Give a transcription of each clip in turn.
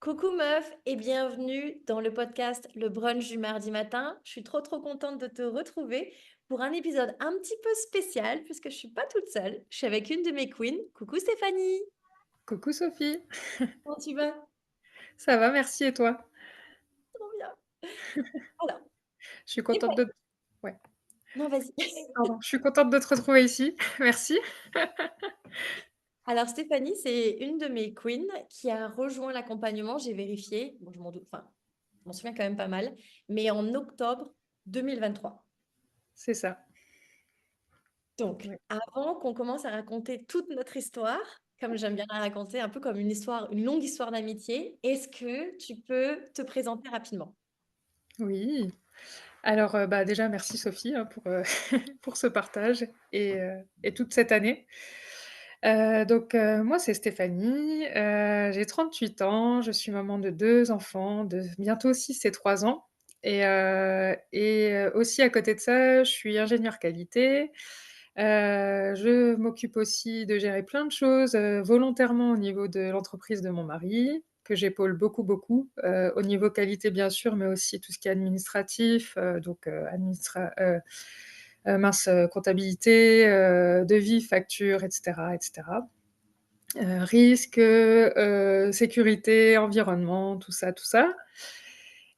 Coucou meuf et bienvenue dans le podcast Le Brunch du mardi matin. Je suis trop contente de te retrouver pour un épisode un petit peu spécial puisque je suis pas toute seule. Je suis avec une de mes queens. Coucou Stéphanie, Coucou Sophie, comment tu vas? ça va, merci et toi? Trop bien. Alors, Je suis contente Stéphanie. de ouais, Non, vas-y. pardon, je suis contente de te retrouver ici, merci. Alors Stéphanie, c'est une de mes queens qui a rejoint l'accompagnement. J'ai vérifié. Bon, je m'en doute, enfin, je m'en souviens quand même pas mal, mais en octobre 2023. C'est ça, Donc, ouais. avant qu'on commence à raconter toute notre histoire, comme j'aime bien la raconter, un peu comme une histoire, une longue histoire d'amitié, est-ce que tu peux te présenter rapidement? Oui, alors, déjà merci Sophie, hein, pour, pour ce partage et toute cette année. Moi c'est Stéphanie, j'ai 38 ans, je suis maman de 2 enfants de bientôt 6 et 3 ans aussi à côté de ça, je suis ingénieure qualité. Je m'occupe aussi de gérer plein de choses, volontairement au niveau de l'entreprise de mon mari, que j'épaule beaucoup, au niveau qualité bien sûr, mais aussi tout ce qui est administratif, comptabilité, devis, factures et cetera. Risques, sécurité, environnement, tout ça.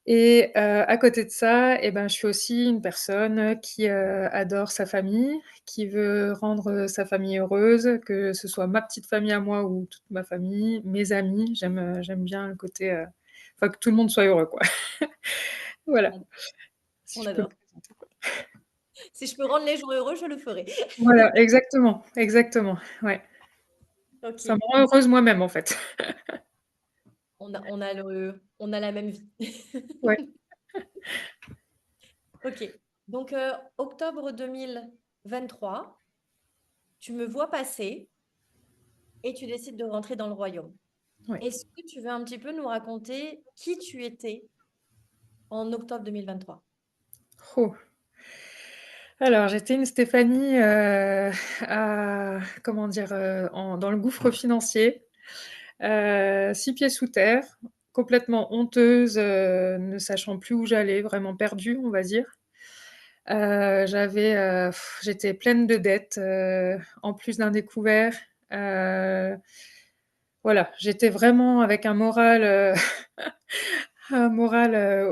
À côté de ça et ben, je suis aussi une personne qui, adore sa famille, qui veut rendre, sa famille heureuse, que ce soit ma petite famille à moi ou toute ma famille, mes amis. J'aime bien le côté, enfin que tout le monde soit heureux, quoi. On Voilà, adore. si On je peux me adore. présenter. Si je peux rendre les gens heureux, je le ferai. Voilà, exactement, ouais. Ça me Ok, rend heureuse moi-même, en fait. on a la même vie. Ouais, Ok, donc octobre 2023, tu me vois passer et tu décides de rentrer dans le royaume. ouais. Est-ce que tu veux un petit peu nous raconter qui tu étais en octobre 2023? Oh! Alors, j'étais une Stéphanie, à comment dire? Dans le gouffre financier, 6 pieds sous terre, complètement honteuse, ne sachant plus où j'allais, vraiment perdue, on va dire. J'étais pleine de dettes, en plus d'un découvert. Heu, voilà, j'étais vraiment avec un moral,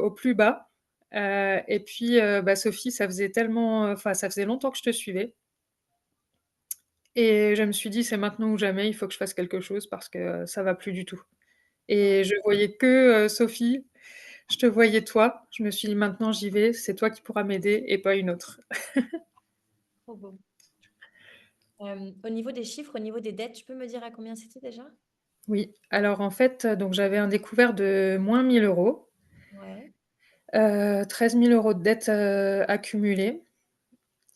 au plus bas. Sophie, ça faisait longtemps que je te suivais et je me suis dit: «C'est maintenant ou jamais, il faut que je fasse quelque chose parce que ça va plus du tout». Et Ouais, je voyais que, Sophie, je te voyais toi. Je me suis dit: «Maintenant j'y vais, c'est toi qui pourras m'aider et pas une autre». trop beau. Au niveau des chiffres, au niveau des dettes, tu peux me dire à combien c'était déjà? Oui, alors en fait, donc j'avais un découvert de moins 1 000 €, Ouais, 13 000 € de dettes, accumulées,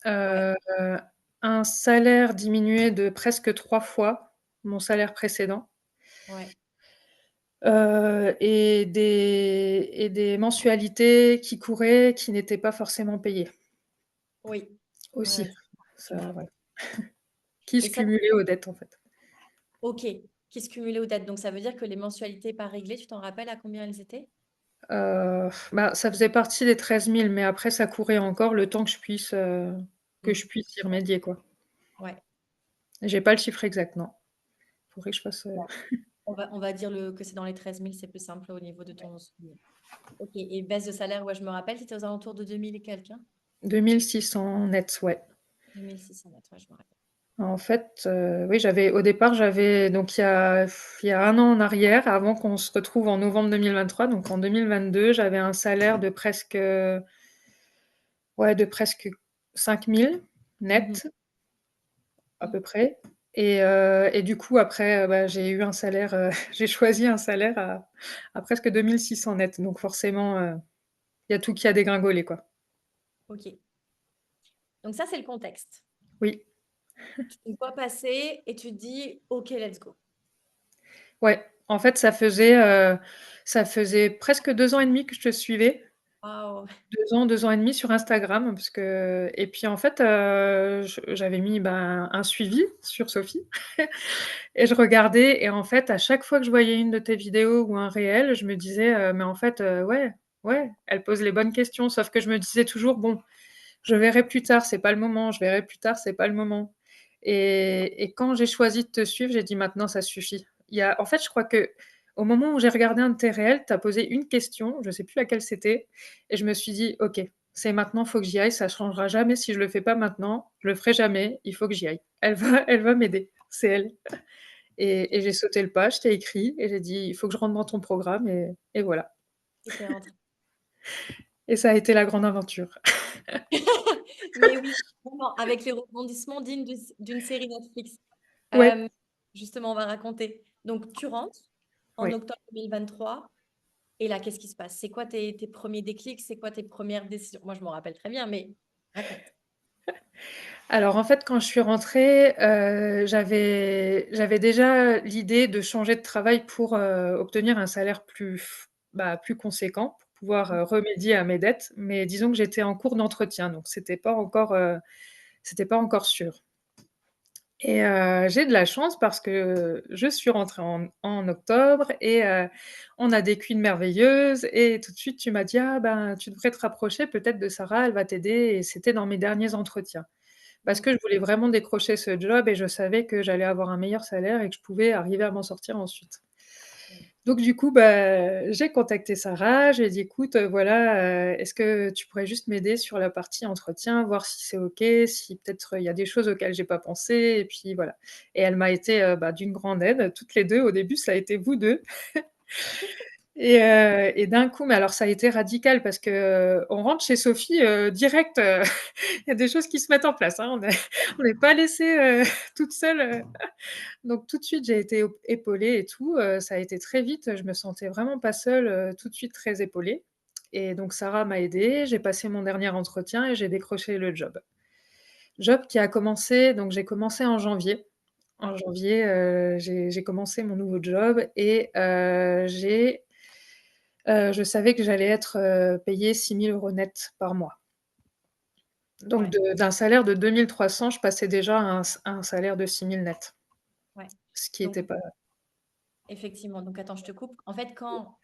ouais, heu, un salaire diminué de presque 3 fois mon salaire précédent, ouais. et des mensualités qui couraient, qui n'étaient pas forcément payées Oui, ouais, aussi. je me Ça, ouais, rappelle. qui Et se ça, cumulaient aux dettes, en fait. ok, qui se cumulaient aux dettes. Donc ça veut dire que les mensualités pas réglées, tu t'en rappelles à combien elles étaient? Ça faisait partie des 13 000, mais après ça courait encore le temps que Hmm. je puisse y remédier, quoi. Ouais. J'ai pas le chiffre exact, non. Faudrait que je fasse, Bon, on va dire que c'est dans les 13 000, c'est plus simple au niveau de ton souvenir. Ok, et baisse de salaire, ouais, je me rappelle, c'était aux alentours de 2000 et quelques, hein. 2 600 net, ouais. 2600 net, ouais, je me rappelle. En fait, oui, j'avais donc il y a 1 an en arrière, avant qu'on se retrouve en novembre 2023, donc en 2022, j'avais un salaire de presque 5 000 Mhm. net, à peu près. Et du coup, après, j'ai eu un salaire, j'ai choisi un salaire à presque 2 600 net. Donc forcément, il y a tout qui a dégringolé, quoi. Ok, donc ça, c'est le contexte. Oui, Tu te vois passer et tu te dis, ok, let's go. ouais. En fait, ça faisait presque 2 ans et demi que je te suivais. Waouh! 2 ans et demi sur Instagram parce que et puis en fait, j'avais mis, ben, un suivi sur Sophie et je regardais et en fait, à chaque fois que je voyais une de tes vidéos ou un réel, je me disais: «Mais en fait, ouais, ouais, elle pose les bonnes questions». Sauf que je me disais toujours: «Bon, je verrai plus tard, c'est pas le moment, je verrai plus tard, c'est pas le moment» et quand j'ai choisi de te suivre, j'ai dit: «Maintenant, ça suffit». Il y a en fait, je crois qu'au moment où j'ai regardé un de tes réels, tu as posé une question, je sais plus laquelle c'était et je me suis dit: «OK, c'est maintenant, faut que j'y aille, ça changera jamais si je le fais pas maintenant, je le ferai jamais, il faut que j'y aille. Elle va m'aider, c'est elle» et j'ai sauté le pas, je t'ai écrit et j'ai dit: «Il faut que je rentre dans ton programme» et voilà Et tu rentrée. et ça a été la grande aventure. Mais oui, vraiment, avec les rebondissements dignes d'une série Netflix. Ouais, Hem, Justement, on va raconter. Donc tu rentres en ouais. octobre 2023 et là, qu'est-ce qui se passe? C'est quoi tes 1ers déclics? C'est quoi tes premières décisions? Moi, je m'en rappelle très bien, mais raconte. Alors en fait, quand je suis rentrée, j'avais déjà l'idée de changer de travail pour, obtenir un salaire plus conséquent, pour pouvoir, remédier à mes dettes. Mais disons que j'étais en cours d'entretien, donc c'était pas encore sûr. Et j'ai de la chance parce que je suis rentrée en octobre et on a des queens merveilleuses et tout de suite tu m'as dit: «Ah ben, tu devrais te rapprocher peut-être de Sarah, elle va t'aider» et c'était dans mes derniers entretiens. Parce Mmh. que je voulais vraiment décrocher ce job et je savais que j'allais avoir un meilleur salaire et que je pouvais arriver à m'en sortir ensuite. Mmh. Donc du coup, bah, j'ai contacté Sarah, je lui ai dit: «Écoute, voilà, est-ce que tu pourrais juste m'aider sur la partie entretien, voir si c'est OK, si peut-être il y a des choses auxquelles j'ai pas pensé?» et puis voilà et elle m'a été, bah, d'une grande aide, toutes les 2. Au début, ça a été vous 2. Et d'un coup mais alors ça a été radical parce que, on rentre chez Sophie, direct, il y a des choses qui se mettent en place, hein. On n'est pas laissées, toutes seules, donc tout de suite j'ai été épaulée et tout, ça a été très vite, je me sentais vraiment pas seule, tout de suite très épaulée et donc Sarah m'a aidée, j'ai passé mon dernier entretien et j'ai décroché le job. Job qui a commencé donc j'ai commencé en janvier. En Ouais, janvier, j'ai commencé mon nouveau job et je savais que j'allais être, payée 6 000 € net par mois. Donc ouais, d'un salaire de 2 300, je passais déjà à un salaire de 6 000 net, ouais. ce qui Donc était pas effectivement, donc attends, je te coupe. En fait, quand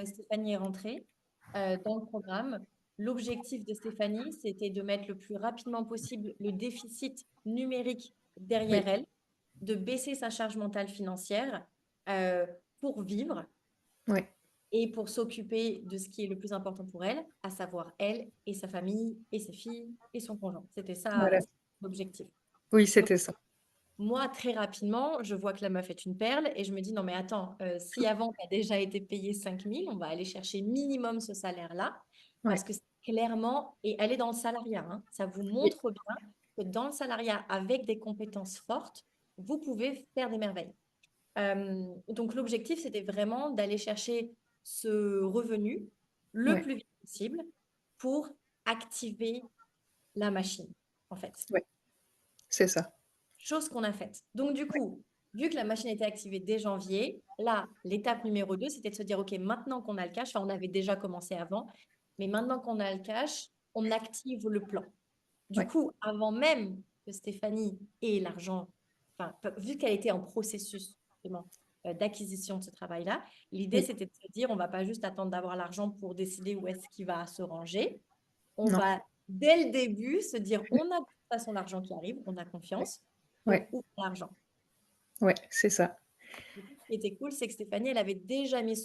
Stéphanie est rentrée, dans le programme, l'objectif de Stéphanie, c'était de mettre le plus rapidement possible le déficit numérique derrière oui, elle, de baisser sa charge mentale financière, heu, pour vivre ouais, et pour s'occuper de ce qui est le plus important pour elle, à savoir elle et sa famille et ses filles et son conjoint. C'était ça, voilà. l'objectif. Oui, Donc c'était ça. moi, très rapidement, je vois que la meuf est une perle et je me dis: «Non mais attends, si avant tu as déjà été payé 5 000, on va aller chercher minimum ce salaire-là». Ouais, Parce que c'est clairement et elle est dans le salariat, hein. Ça vous oui, montre bien que dans le salariat, avec des compétences fortes, vous pouvez faire des merveilles. Donc l'objectif, c'était vraiment d'aller chercher ce revenu le ouais, plus vite possible pour activer la machine, en fait. ouais, c'est ça. Chose qu'on a faite. Donc, du coup, vu que la machine était activée dès janvier, là, l'étape numéro 2, c'était de se dire, OK, maintenant qu'on a le cash, enfin, on avait déjà commencé avant, mais maintenant qu'on a le cash, on active le plan. Du Ouais, coup, avant même que Stéphanie ait l'argent, enfin, vu qu'elle était en processus justement, d'acquisition de ce travail-là, l'idée, oui, c'était de se dire, on va pas juste attendre d'avoir l'argent pour décider où est-ce qu'il va se ranger. On non, va, dès le début, se dire, on a de toute façon l'argent qui arrive, on a ouais, confiance, donc ouais, où est l'argent? ouais, c'est ça. Du coup, ce qui était cool, c'est que Stéphanie, elle avait déjà mis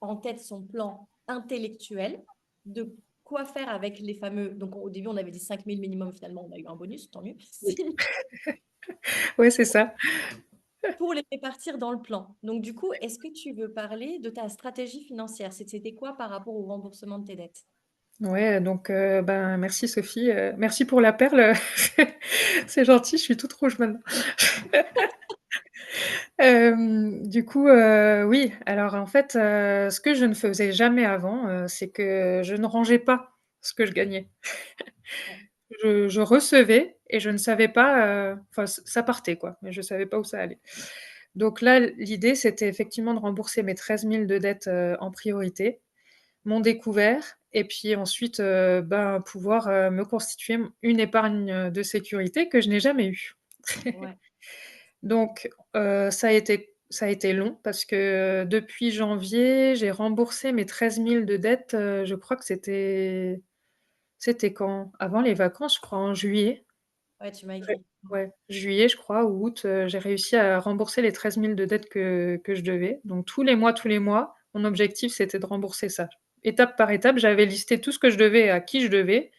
en tête son plan intellectuel de quoi faire avec les fameux. Donc, au début, on avait dit 5 000 minimum. Finalement, on a eu un bonus, tant mieux. Oui, 6 000 ouais, c'est ça. pour les répartir dans le plan. Donc, du coup, est-ce que tu veux parler de ta stratégie financière? C'était quoi par rapport au remboursement de tes dettes? Ouais, donc ben, merci Sophie, merci pour la perle, c'est gentil, je suis toute rouge maintenant. Du coup, oui, alors en fait, ce que je ne faisais jamais avant, c'est que je ne rangeais pas ce que je gagnais. Ouais. Je recevais et je ne savais pas, enfin ça partait quoi, mais je savais pas où ça allait. Donc là, l'idée, c'était effectivement de rembourser mes 13 000 de dettes, en priorité, mon découvert et puis ensuite, ben, pouvoir, me constituer une épargne, de sécurité que je n'ai jamais eue. Ouais. Donc ça a été long parce que depuis janvier, j'ai remboursé mes 13 000 de dettes, je crois que c'était quand? Avant les vacances, je crois, en juillet. Ouais, tu m'as Ouais, écrit. ouais, juillet, je crois, ou août, j'ai réussi à rembourser les 13 000 de dettes que je devais. Donc tous les mois, mon objectif, c'était de rembourser ça. Étape par étape, j'avais listé tout ce que je devais, à qui je devais,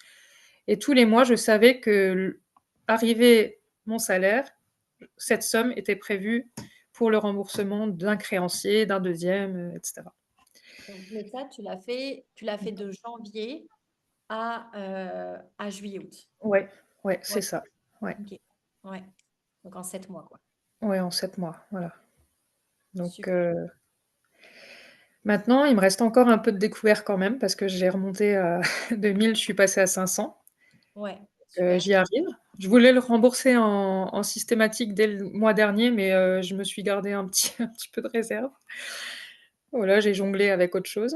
et tous les mois, je savais que arrivé mon salaire, cette somme était prévue pour le remboursement d'un créancier, d'un deuxième, e et cetera. Donc, mais ça, tu l'as fait de janvier à juillet-août. Ouais, ouais, c'est Ouais, ça. Ouais, ok. Ouais. Donc en 7 mois, quoi. ouais, en 7 mois, voilà. Donc Super. maintenant, il me reste encore un peu de découvert quand même parce que j'ai remonté à de 1 000, je suis passée à 500. Ouais, super. J'y arrive. Je voulais le rembourser en systématique dès le mois dernier, mais je me suis gardé un petit un petit peu de réserve. Voilà, j'ai jonglé avec autre chose,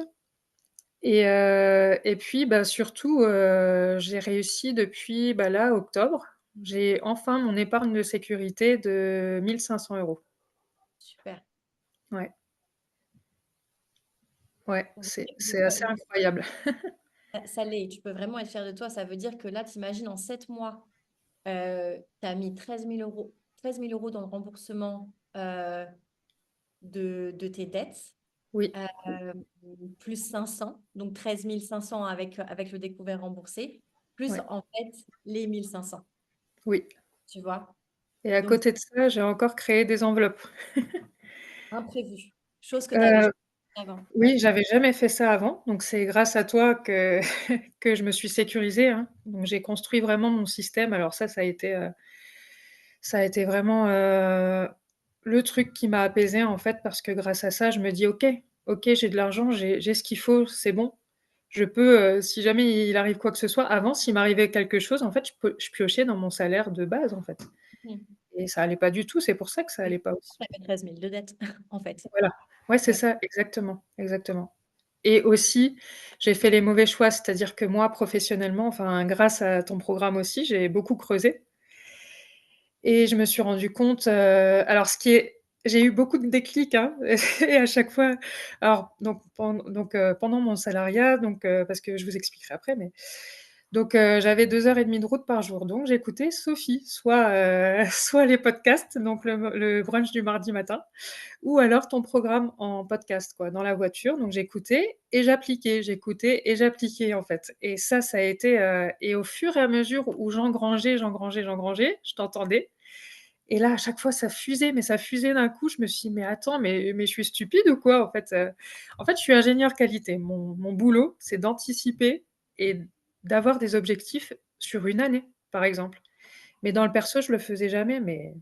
et puis, bah, surtout, j'ai réussi depuis, bah, là, octobre, j'ai enfin mon épargne de sécurité de 1 500 €. Super. Ouais, ouais, Donc, c'est assez incroyable. ça l'est. Tu peux vraiment être fier de toi. Ça veut dire que là, t'imagines, en 7 mois, tu as mis 13 000 euros dans le remboursement de tes dettes, Oui, euh, plus 500, donc 13 500 avec le découvert remboursé, plus ouais, en fait les 1 500, oui, tu vois. et à Donc, côté de ça, j'ai encore créé des enveloppes. imprévu, chose que tu avais Heu, jamais fait avant. oui, Ouais. j'avais jamais fait ça avant, donc c'est grâce à toi que que je me suis sécurisée, hein. Donc j'ai construit vraiment mon système. Alors ça a été vraiment, le truc qui m'a apaisée, en fait, parce que grâce à ça, je me dis: «OK, OK, j'ai de l'argent, j'ai ce qu'il faut, c'est bon. Je peux, si jamais il arrive quoi que ce soit». Avant, s'il m'arrivait quelque chose, en fait, je piochais dans mon salaire de base, en fait, Mhm. et ça allait pas du tout. C'est pour ça que ça Et allait pas aussi. tu avais 13 000 de dettes, en fait. Voilà. Ouais, c'est Ouais. ça, exactement, exactement, et aussi, j'ai fait les mauvais choix, c'est-à-dire que moi, professionnellement, enfin, grâce à ton programme aussi, j'ai beaucoup creusé. Et je me suis rendu compte, alors j'ai eu beaucoup de déclics, hein, et à chaque fois, alors pendant mon salariat, parce que je vous expliquerai après, mais j'avais 2 heures et demie de route par jour, donc j'écoutais Sophie, soit, soit les podcasts, donc le brunch du mardi matin, ou alors ton programme en podcast, quoi, dans la voiture. Donc j'écoutais et j'appliquais, j'écoutais et j'appliquais, en fait, et ça a été, et au fur et à mesure où j'engrangeais, j'engrangeais, j'engrangeais, je t'entendais, et là, à chaque fois, ça fusait, mais ça fusait d'un coup. Je me suis dit: «Mais attends, mais je suis stupide ou quoi?» En fait, je suis ingénieure qualité. Mon boulot, c'est d'anticiper et d'avoir des objectifs sur une année, par exemple. Mais dans le perso, je le faisais jamais, mais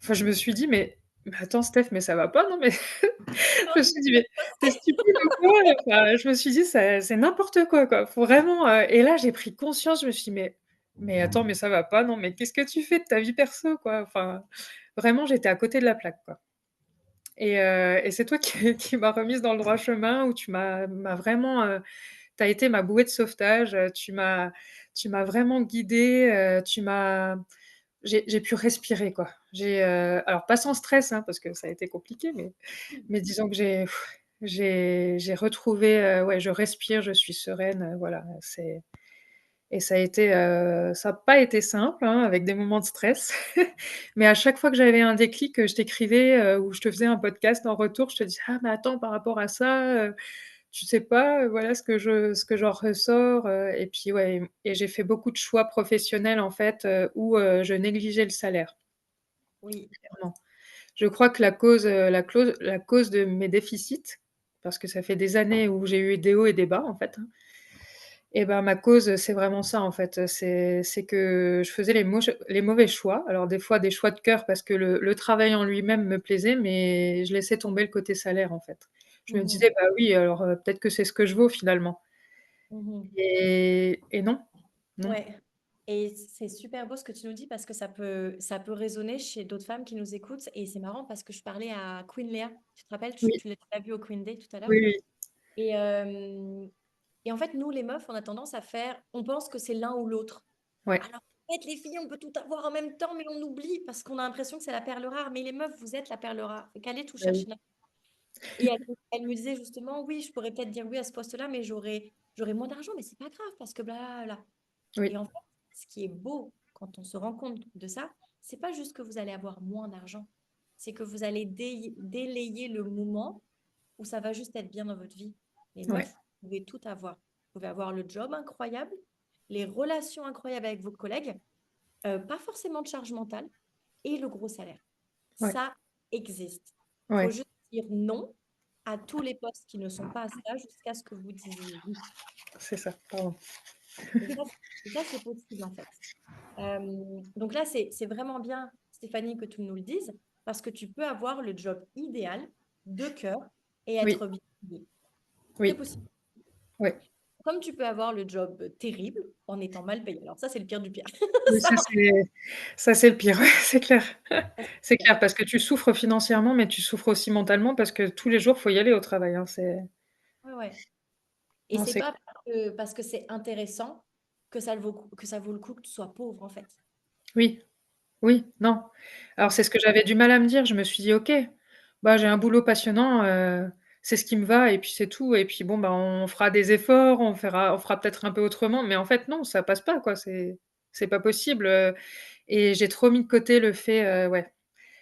enfin, je me suis dit: «Mais attends Steph, mais ça va pas, non, mais» je me suis dit: «Mais tu stupide ou quoi?» Enfin, je me suis dit: C'est n'importe quoi, quoi. Faut vraiment, et là, j'ai pris conscience, je me suis dit: «Mais attends, mais ça va pas, non, mais qu'est-ce que tu fais de ta vie perso, quoi?» Enfin, vraiment, j'étais à côté de la plaque, quoi, et c'est toi qui qui m'as remise dans le droit chemin, où tu m'as vraiment, tu as été ma bouée de sauvetage, tu m'as vraiment guidée, j'ai pu respirer, quoi. Alors pas sans stress, hein, parce que ça a été compliqué, mais disons que j'ai retrouvé, ouais, je respire, je suis sereine, voilà, et ça a pas été simple, hein, avec des moments de stress, mais à chaque fois que j'avais un déclic, je t'écrivais, ou je te faisais un podcast en retour, je te disais: «Ah mais attends, par rapport à ça, tu sais pas, voilà ce que j'en ressors», et puis ouais, et j'ai fait beaucoup de choix professionnels, en fait, où, je négligeais le salaire, Oui. clairement. Je crois que la cause de mes déficits, parce que ça fait des années où j'ai eu des hauts et des bas, en fait, hein, et ben, ma cause, c'est vraiment ça, en fait, c'est que je faisais les mauvais choix. Alors des fois des choix de cœur parce que le travail en lui-même me plaisait, mais je laissais tomber le côté salaire, en fait. Je me Mhm. disais: «Bah oui, alors, peut-être que c'est ce que je vaux finalement», Mhm. et non, non. Ouais. Et c'est super beau ce que tu nous dis parce que ça peut résonner chez d'autres femmes qui nous écoutent. Et c'est marrant parce que je parlais à Queen Léa. Tu te rappelles, Oui, tu l'as vu au Queen Day tout à l'heure. oui, oui. Et Et en fait, nous, les meufs, on a tendance à faire, on pense que c'est l'un ou l'autre. Ouais, Alors, en fait, les filles, on peut tout avoir en même temps, mais on oublie parce qu'on a l'impression que c'est la perle rare. Mais les meufs, vous êtes la perle rare. Fait qu'allez tout bah oui, chercher. Et elle me disait justement, oui, je pourrais peut-être dire oui à ce poste-là, mais j'aurais moins d'argent, mais c'est pas grave parce que bla. oui, Et en fait, ce qui est beau quand on se rend compte de ça, c'est pas juste que vous allez avoir moins d'argent, c'est que vous allez délayer le moment où ça va juste être bien dans votre vie. Les ouais, meufs, vous pouvez tout avoir. Vous pouvez avoir le job incroyable, les relations incroyables avec vos collègues, pas forcément de charge mentale, et le gros salaire. ouais, Ça existe. Il faut ouais, juste dire non à tous les postes qui ne sont pas à ça jusqu'à ce que vous disiez oui. c'est ça, pardon. Et ça, c'est possible en fait. Donc là, c'est vraiment bien, Stéphanie, que tu nous le dises, parce que tu peux avoir le job idéal de cœur et Oui, être bien payé. C'est oui, possible. oui. Comme tu peux avoir le job terrible en étant mal payé. Alors ça, c'est le pire du pire. Oui, Ça, ça c'est le pire, ouais, c'est clair. ça, c'est C'est clair. clair parce que tu souffres financièrement, mais tu souffres aussi mentalement parce que tous les jours, faut y aller au travail, hein, c'est Ouais, ouais. Et non, c'est c'est pas parce que c'est intéressant que ça vaut le coup que tu sois pauvre, en fait. oui, oui, non. Alors c'est ce que j'avais du mal à me dire. Je me suis dit: «OK, bah, j'ai un boulot passionnant, c'est ce qui me va et puis c'est tout et puis bon, bah, on fera des efforts, on fera peut-être un peu autrement», mais en fait non, ça passe pas quoi, c'est pas possible, et j'ai trop mis de côté le fait, ouais,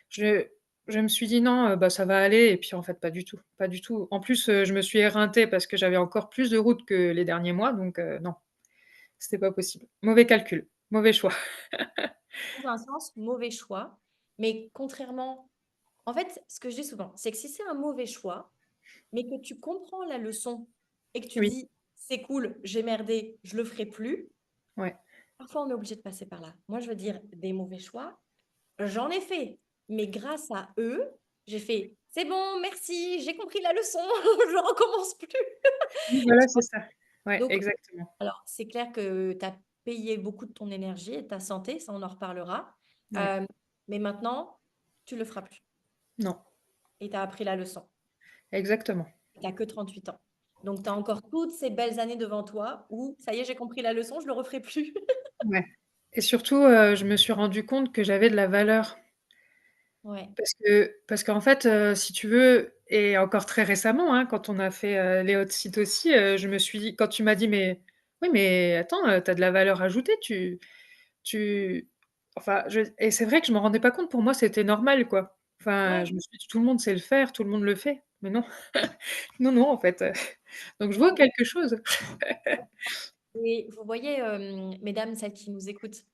je je me suis dit: «Non, bah, ça va aller» et puis en fait pas du tout, pas du tout. En plus, je me suis éreintée parce que j'avais encore plus de route que les derniers mois donc non, c'était pas possible. Mauvais calcul, mauvais choix. Dans un sens, mauvais choix. Mais contrairement, en fait, ce que je dis souvent, c'est que si c'est un mauvais choix, mais que tu comprends la leçon et que tu Oui, dis, c'est cool, j'ai merdé, je le ferai plus, ouais. parfois on est obligé de passer par là. Moi, je veux dire, des mauvais choix, j'en ai fait. Mais grâce à eux, j'ai fait, c'est bon, merci, j'ai compris la leçon, je recommence plus. Oui, Tu voilà, c'est vois. ça. Ouais, Donc, exactement. alors, c'est clair que tu as payé beaucoup de ton énergie et de ta santé, ça on en reparlera. Ouais. Euh, mais maintenant, tu le feras plus. Non, Et tu as appris la leçon. exactement. Tu n'as que 38 ans. Donc, tu as encore toutes ces belles années devant toi où, ça y est, j'ai compris la leçon, je ne le referai plus. Ouais et surtout, je me suis rendu compte que j'avais de la valeur Ouais, parce qu'en fait, si tu veux et encore très récemment, hein, quand on a fait, les hot sites aussi, je me suis dit quand tu m'as dit: «Mais oui, mais attends, tu as de la valeur ajoutée, tu» enfin, je et c'est vrai que je me rendais pas compte, pour moi, c'était normal, quoi. Enfin, ouais. je me suis dit: «Tout le monde sait le faire, tout le monde le fait», mais non. Non, non, en fait, donc je vois quelque chose. Et vous voyez, mesdames, celles qui nous écoutent,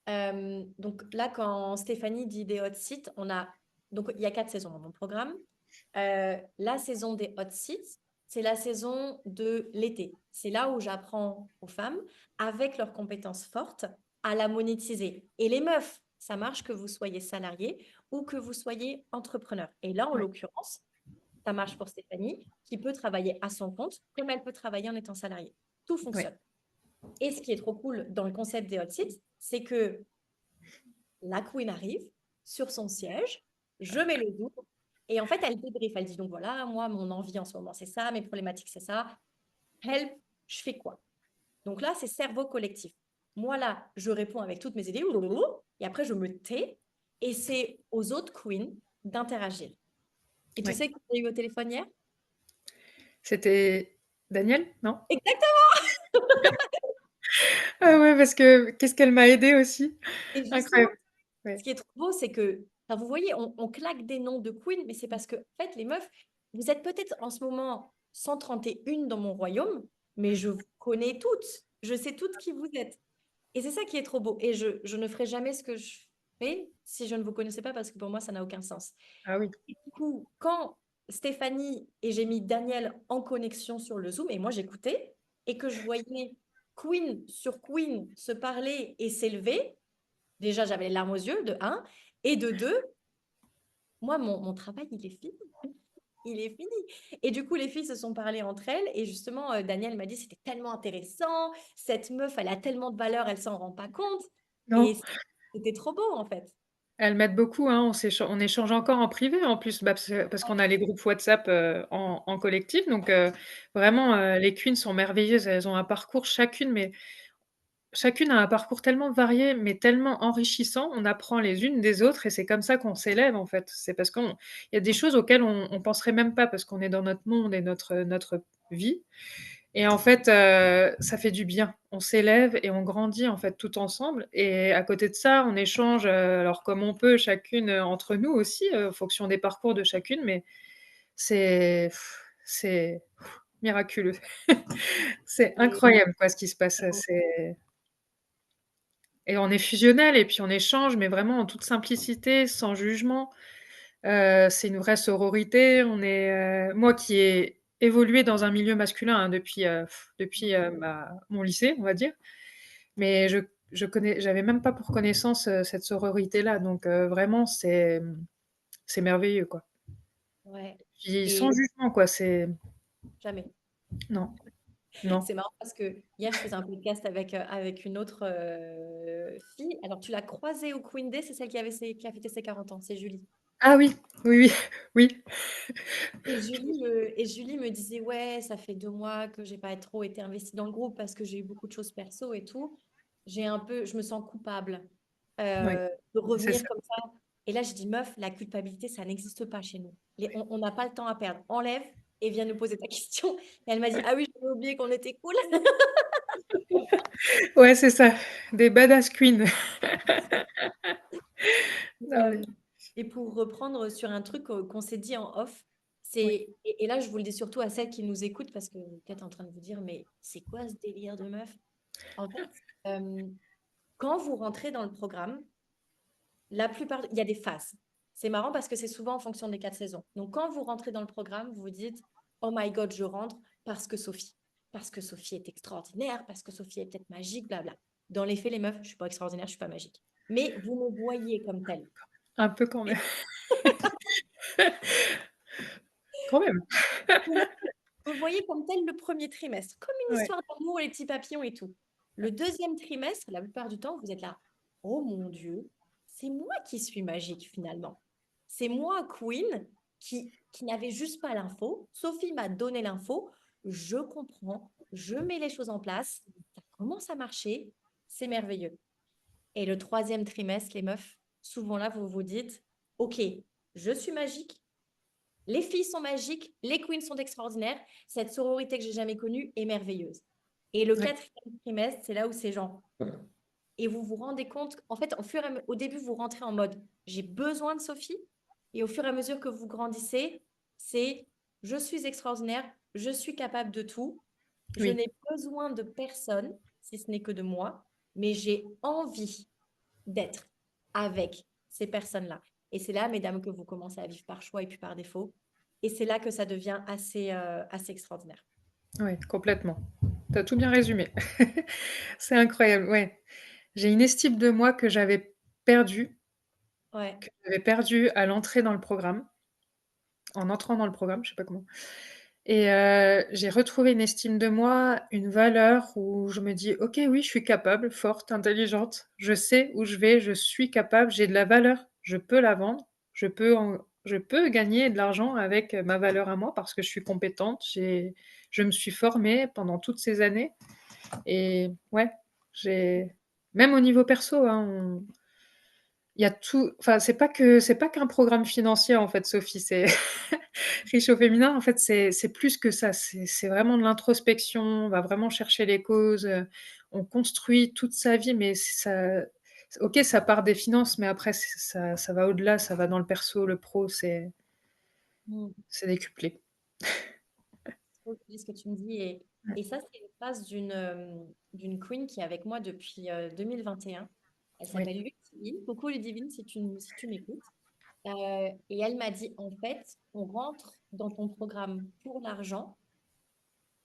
donc là, quand Stéphanie dit des hot sites, donc il y a 4 saisons dans mon programme. La saison des hot sites, c'est la saison de l'été. C'est là où j'apprends aux femmes, avec leurs compétences fortes, à la monétiser. Et les meufs, ça marche que vous soyez salarié ou que vous soyez entrepreneur. Et là, en Ouais, l'occurrence, ça marche pour Stéphanie, qui peut travailler à son compte comme elle peut travailler en étant salariée. Tout ouais, fonctionne. Et ce qui est trop cool dans le concept des hot sites, c'est que la queen arrive sur son siège, je mets le zoom, et en fait, elle débriefe. Elle dit donc voilà, moi, mon envie en ce moment, c'est ça, mes problématiques, c'est ça. Help, je fais quoi? Donc là, c'est cerveau collectif. Moi, là, je réponds avec toutes mes idées, et après, je me tais, et c'est aux autres queens d'interagir. Et tu ouais. sais qui j'ai eu au téléphone hier? C'était Daniel? Non? Exactement. Ah ouais, parce que qu'est-ce qu'elle m'a aidée aussi. Et justement, Incroyable. ce Ouais. qui est trop beau, c'est que, enfin, vous voyez, on claque des noms de queens, mais c'est parce que, en fait, les meufs, vous êtes peut-être en ce moment 131 dans mon royaume, mais je vous connais toutes. Je sais toutes qui vous êtes. Et c'est ça qui est trop beau. Et je ne ferai jamais ce que je fais si je ne vous connaissais pas, parce que pour moi, ça n'a aucun sens. Ah oui. Et du coup, quand Stéphanie et j'ai mis Daniel en connexion sur le Zoom, et moi j'écoutais, et que je voyais Queen sur Queen se parler et s'élever, déjà j'avais les larmes aux yeux, de un, et de deux, moi mon travail il est fini. Il est fini. Et du coup, les filles se sont parlé entre elles. Et justement, Daniel m'a dit, c'était tellement intéressant. Cette meuf, elle a tellement de valeur, elle s'en rend pas compte. Et Non, c'était trop beau, en fait. elles m'aident beaucoup, hein, on échange encore en privé en plus, bah, parce qu'on a les groupes WhatsApp, en collectif donc vraiment, les queens sont merveilleuses. Elles ont un parcours chacune, mais chacune a un parcours tellement varié, mais tellement enrichissant. On apprend les unes des autres et c'est comme ça qu'on s'élève, en fait. C'est parce qu'il y a des choses auxquelles on penserait même pas parce qu'on est dans notre monde et notre vie et en fait, ça fait du bien. On s'élève et on grandit, en fait, tout ensemble et à côté de ça, on échange, alors comme on peut chacune, entre nous aussi, en fonction des parcours de chacune, mais c'est c'est miraculeux. C'est Et incroyable, quoi, ce qui se passe, c'est et on est fusionnelles et puis on échange, mais vraiment en toute simplicité, sans jugement. C'est une vraie sororité. Moi qui ai évolué dans un milieu masculin, hein, depuis, mon lycée, on va dire, mais j'avais même pas pour connaissance, cette sororité-là, donc vraiment c'est merveilleux, quoi. ouais, Puis sans et jugement, quoi, c'est jamais. non, non. C'est marrant parce que hier, je faisais un podcast avec une autre fille. Alors, tu l'as croisée au Queen Day, c'est celle qui a fêté ses 40 ans, c'est Julie. Ah oui, oui, oui, oui. Et Julie me disait, ouais, ça fait 2 mois que j'ai pas trop été investie dans le groupe parce que j'ai eu beaucoup de choses perso et tout. Je me sens coupable Oui, de c'est revenir ça. comme ça. Et là, je dis, meuf, la culpabilité, ça n'existe pas chez nous. On n'a pas le temps à perdre. Enlève et viens nous poser ta question. Et elle m'a dit, ah oui, j'avais oublié qu'on était cool. Ouais, c'est ça, des badass queens. Non Euh, mais et pour reprendre sur un truc qu'on s'est dit en off, oui, et là je vous le dis surtout à celles qui nous écoutent parce que vous êtes peut-être en train de vous dire, mais c'est quoi ce délire de meuf? En fait, quand vous rentrez dans le programme, il y a des phases. C'est marrant parce que c'est souvent en fonction des 4 saisons. Donc quand vous rentrez dans le programme, vous vous dites, oh my God, je rentre parce que Sophie. Parce que Sophie est extraordinaire, parce que Sophie est peut-être magique, blabla. Dans les faits, les meufs, je suis pas extraordinaire, je suis pas magique. Mais vous me voyez comme telle. un peu quand même. Quand même. Vous voyez comme tel le premier trimestre, comme une Ouais, histoire d'amour, les petits papillons et tout. Le deuxième trimestre, la plupart du temps, vous êtes là. Oh mon Dieu, c'est moi qui suis magique finalement. C'est moi, Queen, qui n'avait juste pas l'info. Sophie m'a donné l'info. Je comprends, je mets les choses en place. Ça commence à marcher. C'est merveilleux. Et le troisième trimestre, les meufs, souvent là, vous vous dites, OK, je suis magique, les filles sont magiques, les queens sont extraordinaires. Cette sororité que j'ai jamais connue est merveilleuse. Et le ouais, quatrième trimestre, c'est là où c'est genre. Et vous vous rendez compte, en fait, au début, vous rentrez en mode j'ai besoin de Sophie. Et au fur et à mesure que vous grandissez, c'est je suis extraordinaire, je suis capable de tout. Je oui, n'ai besoin de personne, si ce n'est que de moi, mais j'ai envie d'être avec ces personnes-là. Et c'est là, mesdames, que vous commencez à vivre par choix et puis par défaut. Et c'est là que ça devient assez extraordinaire. ouais, complètement. Tu as tout bien résumé. C'est incroyable, ouais. J'ai une estime de moi perdue Ouais. que j'avais perdue à l'entrée dans le programme, en entrant dans le programme, je sais pas comment et j'ai retrouvé une estime de moi, une valeur où je me dis: «OK, oui, je suis capable, forte, intelligente, je sais où je vais, je suis capable, j'ai de la valeur, je peux la vendre, je peux gagner de l'argent avec, ma valeur à moi parce que je suis compétente, je me suis formée pendant toutes ces années» et ouais, j'ai même au niveau perso, hein, il y a tout enfin, c'est pas qu'un programme financier, en fait, Sophie, c'est Riche au féminin, en fait, c'est plus que ça. C'est vraiment de l'introspection, on va vraiment chercher les causes, on construit toute sa vie, mais OK, ça part des finances, mais après ça va au-delà, ça va dans le perso, le pro, Mm. c'est décuplé. Ok, ce que tu me dis. Et ça, c'est une phrase d'une queen qui est avec moi depuis 2021. Elle Oui, s'appelle Ludivine. Coucou Ludivine, si tu m'écoutes. Et elle m'a dit, en fait, on rentre dans ton programme pour l'argent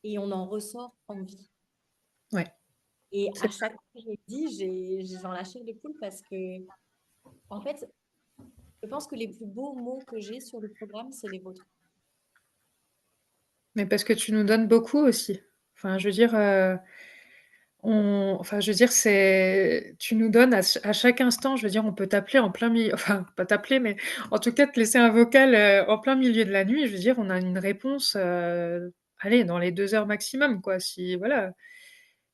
et on en ressort en vie. ouais, Et c'est à chaque fois que je le dis, j'en la chair de poule parce que, en fait, je pense que les plus beaux mots que j'ai sur le programme, c'est les vôtres. mais parce que tu nous donnes beaucoup aussi. Enfin, je veux dire, Enfin, je veux dire, c'est tu nous donnes à chaque instant, je veux dire, on peut t'appeler en plein milieu enfin, pas t'appeler, mais en tout cas, te laisser un vocal, en plein milieu de la nuit. Je veux dire, on a une réponse, allez, dans les 2 heures maximum, quoi. Si voilà,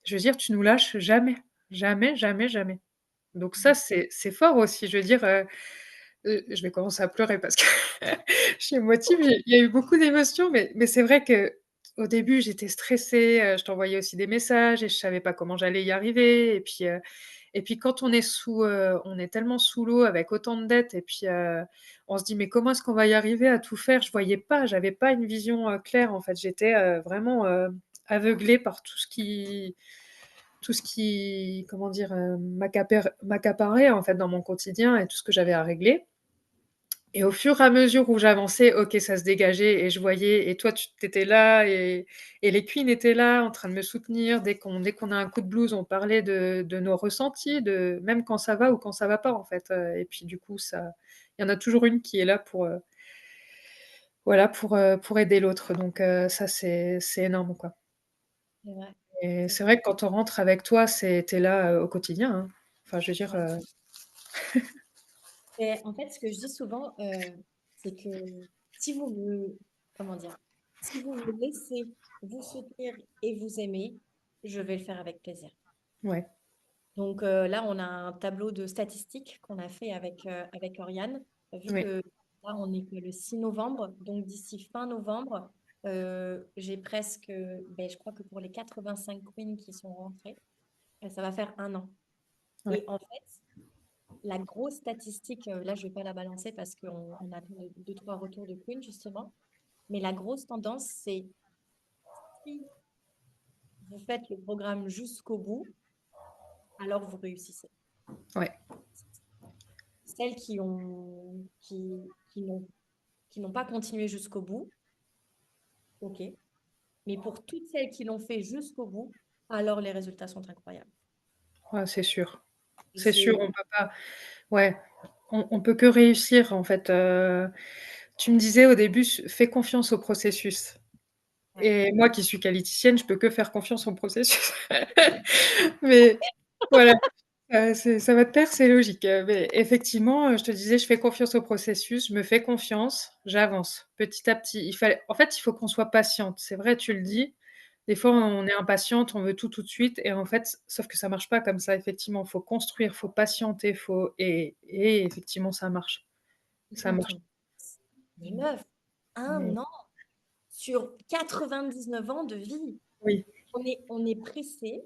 je veux dire, tu nous lâches jamais. Jamais, jamais, jamais. Donc ça, c'est fort aussi. Je veux dire, je vais commencer à pleurer parce que je suis émotive. Il y a eu beaucoup d'émotions, mais c'est vrai qu'au début, j'étais stressée, je t'envoyais aussi des messages et je savais pas comment j'allais y arriver et puis quand on est tellement sous l'eau avec autant de dettes et puis, on se dit: «Mais comment est-ce qu'on va y arriver à tout faire?» Je voyais pas, j'avais pas une vision, claire en fait. J'étais, vraiment, aveuglée par tout ce qui, comment dire, m'accaparait en fait dans mon quotidien et tout ce que j'avais à régler. Et au fur et à mesure où j'avançais, OK, ça se dégageait et je voyais et toi tu étais là et les queens étaient là en train de me soutenir. Dès qu'on a un coup de blues, on parlait de nos ressentis, de même quand ça va ou quand ça va pas, en fait, et puis du coup, ça il y en a toujours une qui est là pour, voilà, pour aider l'autre donc ça, c'est énorme, quoi C'est vrai, et c'est c'est vrai que quand on rentre avec toi, tu es là, au quotidien, hein. Enfin, je veux dire, vrai. Et en fait, ce que je dis souvent, c'est que si vous me, comment dire, si vous me laissez vous soutenir et vous aimer, je vais le faire avec plaisir. ouais, Donc là, on a un tableau de statistiques qu'on a fait avec Oriane, vu oui, que là, on est que le 6 novembre, donc d'ici fin novembre, j'ai presque, ben, je crois que pour les 85 queens qui sont rentrées, ça va faire un an. ouais, Et en fait, la grosse statistique, là, je ne vais pas la balancer parce qu'on a deux, trois retours de Queen, justement. Mais la grosse tendance, c'est si vous faites le programme jusqu'au bout, alors vous réussissez. ouais, Celles qui n'ont pas continué jusqu'au bout, OK. Mais pour toutes celles qui l'ont fait jusqu'au bout, alors les résultats sont incroyables. ouais, c'est sûr. Et C'est sûr, c'est on peut pas ouais, on peut que réussir en fait, tu me disais au début: «Fais confiance au processus» ouais. et moi qui suis qualiticienne, je peux que faire confiance au processus. Mais voilà, c'est ça va de pair, c'est logique, mais effectivement, je te disais, je fais confiance au processus, je me fais confiance, j'avance petit à petit. Il faut qu'on soit patiente. C'est vrai, tu le dis, des fois, Ouais, on est impatiente, on veut tout, tout de suite et en fait, sauf que ça marche pas comme ça, effectivement. Il faut construire, faut patienter, faut et effectivement, ça marche. et Ça quand marche. on... Mais meuf, Mmh. un an sur 99 ans de vie. Oui, On est pressé.